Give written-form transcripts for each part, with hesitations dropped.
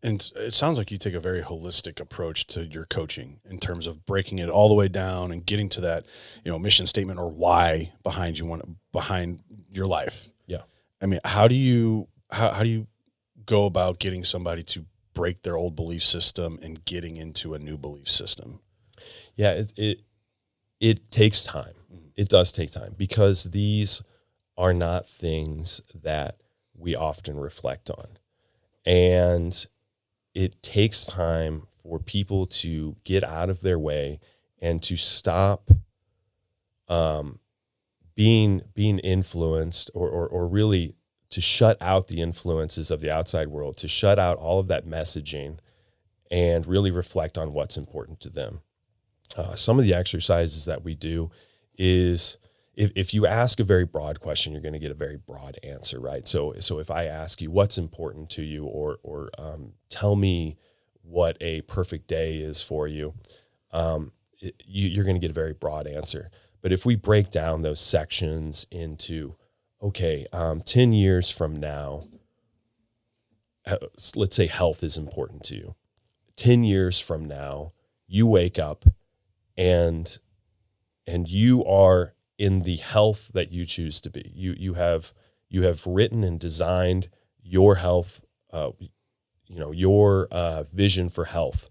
And it sounds like you take a very holistic approach to your coaching in terms of breaking it all the way down and getting to that, mission statement or why behind your life. Yeah. I mean, how do you go about getting somebody to break their old belief system and getting into a new belief system? Yeah, it takes time. It does take time because these are not things that we often reflect on. And it takes time for people to get out of their way and to stop being influenced or really to shut out the influences of the outside world, to shut out all of that messaging and really reflect on what's important to them. Some of the exercises that we do is if you ask a very broad question, you're going to get a very broad answer, right? So if I ask you what's important to you or tell me what a perfect day is for you, you're going to get a very broad answer. But if we break down those sections into, 10 years from now, let's say health is important to you. 10 years from now, you wake up and you are in the health that you choose to be. You have written and designed your health, your vision for health.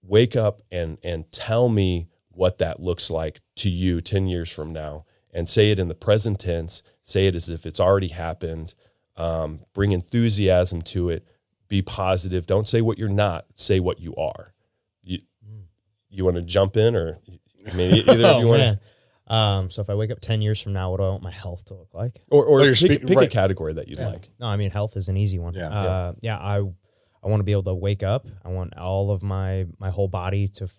Wake up and tell me what that looks like to you 10 years from now, and say it in the present tense. Say it as if it's already happened. Bring enthusiasm to it. Be positive. Don't say what you're not. Say what you are. You want to jump in, or either of you want to? So if I wake up 10 years from now, what do I want my health to look like? Or pick a category that you'd like. No, I mean, health is an easy one. I want to be able to wake up. I want all of my whole body to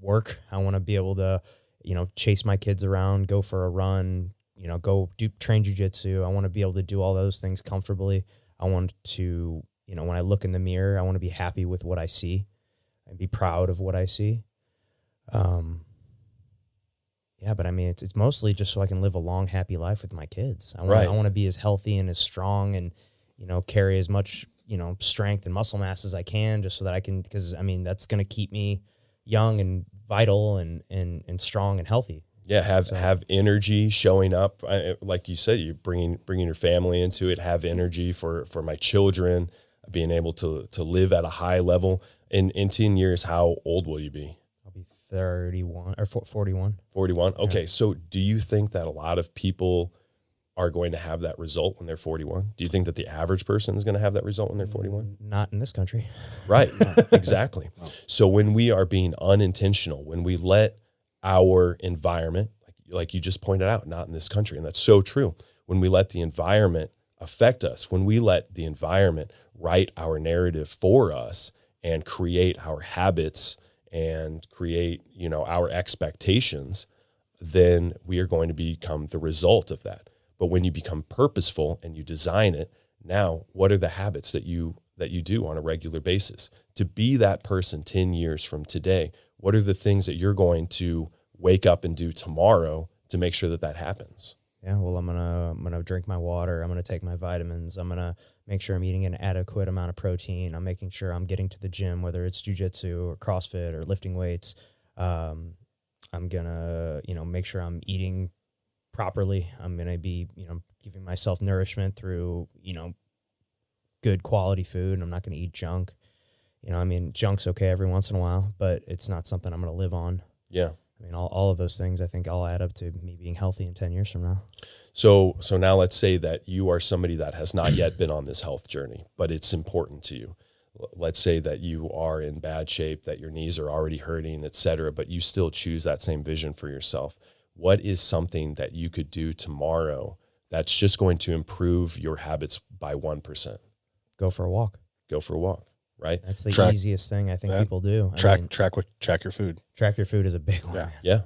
work. I want to be able to, chase my kids around, go for a run, go train jujitsu. I want to be able to do all those things comfortably. I want to, when I look in the mirror, I want to be happy with what I see and be proud of what I see. But I mean, it's mostly just so I can live a long, happy life with my kids. I want to be as healthy and as strong and, carry as much, strength and muscle mass as I can, just so that I can, because I mean, that's going to keep me young and vital and strong and healthy. Yeah. Have energy showing up. Like you said, you're bringing your family into it, have energy for my children, being able to live at a high level. In 10 years, how old will you be? 31 or 41. 41. Okay. Yeah. So do you think that a lot of people are going to have that result when they're 41? Do you think that the average person is going to have that result when they're 41? Not in this country. Right. Exactly. No. So when we are being unintentional, when we let our environment, like you just pointed out, not in this country, and that's so true. When we let the environment affect us, when we let the environment write our narrative for us and create our habits and create, our expectations, then we are going to become the result of that. But when you become purposeful and you design it, now what are the habits that you do on a regular basis? To be that person 10 years from today, what are the things that you're going to wake up and do tomorrow to make sure that happens? Yeah, well, I'm gonna drink my water. I'm gonna take my vitamins. I'm gonna make sure I'm eating an adequate amount of protein. I'm making sure I'm getting to the gym, whether it's jujitsu or CrossFit or lifting weights. I'm gonna, make sure I'm eating properly. I'm gonna be, giving myself nourishment through, good quality food. And I'm not gonna eat junk. Junk's okay every once in a while, but it's not something I'm gonna live on. Yeah. I mean, all of those things I think all add up to me being healthy in 10 years from now. So now let's say that you are somebody that has not yet been on this health journey, but it's important to you. Let's say that you are in bad shape, that your knees are already hurting, et cetera, but you still choose that same vision for yourself. What is something that you could do tomorrow that's just going to improve your habits by 1%? Go for a walk. Go for a walk. Right. That's the easiest thing I think people do. Track your food. Track your food is a big one. Yeah.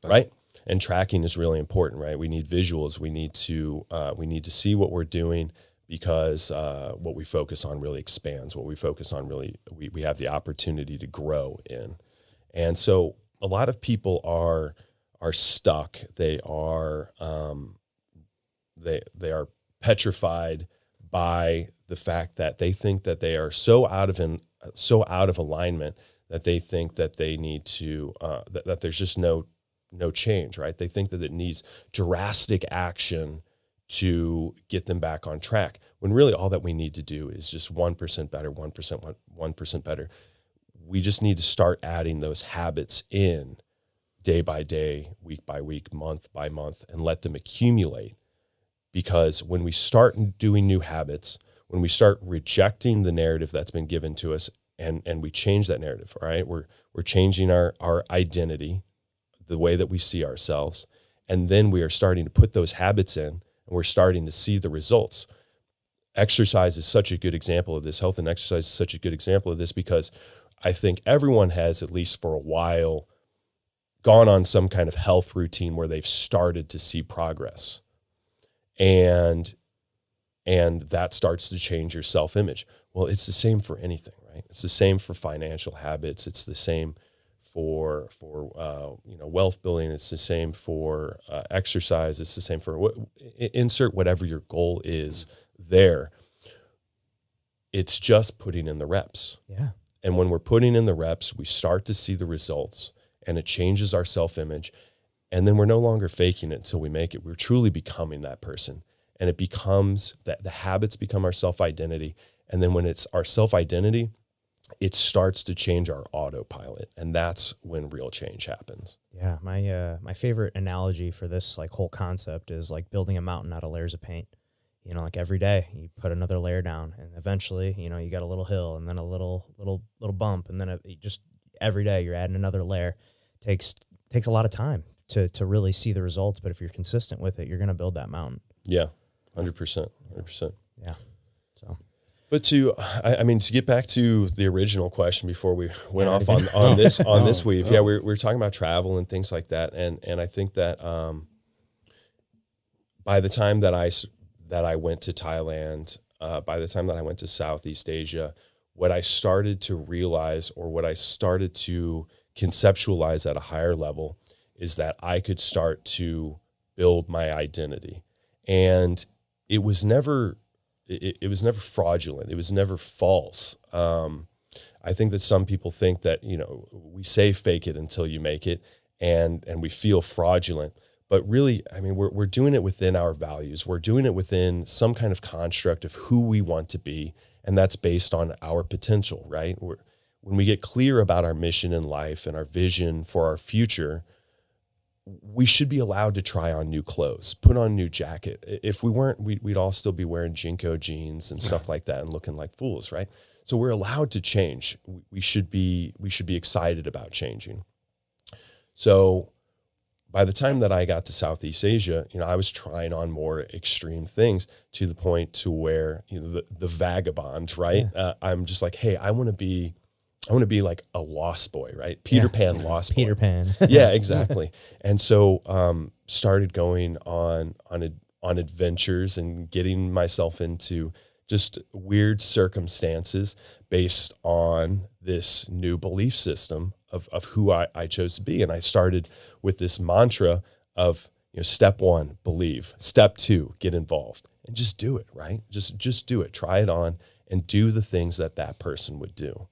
Right. And tracking is really important, right? We need visuals. We need to see what we're doing, because what we focus on really expands. What we focus on really, we have the opportunity to grow in. And so a lot of people are stuck. They are petrified by the fact that they think that they are so out of alignment that they think that they need to that there's just no change, right? They think that it needs drastic action to get them back on track, when really all that we need to do is just 1% better, 1% better. We just need to start adding those habits in day by day, week by week, month by month, and let them accumulate. Because when we start doing new habits, when we start rejecting the narrative that's been given to us, and we change that narrative, all right? We're changing our identity, the way that we see ourselves, and then we are starting to put those habits in, and we're starting to see the results. Exercise is such a good example of this. Health and exercise is such a good example of this, because I think everyone has, at least for a while, gone on some kind of health routine where they've started to see progress. And that starts to change your self-image. Well, it's the same for anything, right? It's the same for financial habits. It's the same for wealth building. It's the same for exercise. It's the same for insert whatever your goal is there. It's just putting in the reps. Yeah. And when we're putting in the reps, we start to see the results, and it changes our self-image. And then we're no longer faking it until we make it. We're truly becoming that person. And it becomes that the habits become our self-identity. And then when it's our self-identity, it starts to change our autopilot. And that's when real change happens. Yeah. My favorite analogy for this like whole concept is like building a mountain out of layers of paint. You know, like every day you put another layer down, and eventually, you know, you got a little hill and then a little bump. And then just every day you're adding another layer. Takes a lot of time to really see the results. But if you're consistent with it, you're going to build that mountain. Yeah. 100%. Yeah. So, but to get back to the original question before we went off on this weave. Yeah. We're talking about travel and things like that. And I think that, by the time that I went to Thailand, by the time that I went to Southeast Asia, what I started to realize, or what I started to conceptualize at a higher level, is that I could start to build my identity. And it was never fraudulent. It was never false. I think that some people think that, you know, we say fake it until you make it, and we feel fraudulent. But really, I mean, we're doing it within our values. We're doing it within some kind of construct of who we want to be, and that's based on our potential, right? When we get clear about our mission in life and our vision for our future, we should be allowed to try on new clothes, put on a new jacket. If we weren't, we'd all still be wearing Jinko jeans and stuff like that and looking like fools, right? So we're allowed to change. We should be excited about changing. So by the time that I got to Southeast Asia, you know, I was trying on more extreme things, to the point to where, you know, the vagabond, right? Yeah. I'm just like, hey, I want to be like a lost boy, right? Peter Pan, lost boy. Peter Pan. Yeah, exactly. And so started going on adventures and getting myself into just weird circumstances based on this new belief system of who I chose to be. And I started with this mantra of, you know, step 1, believe. Step 2, get involved, and just do it, right? Just do it. Try it on and do the things that person would do.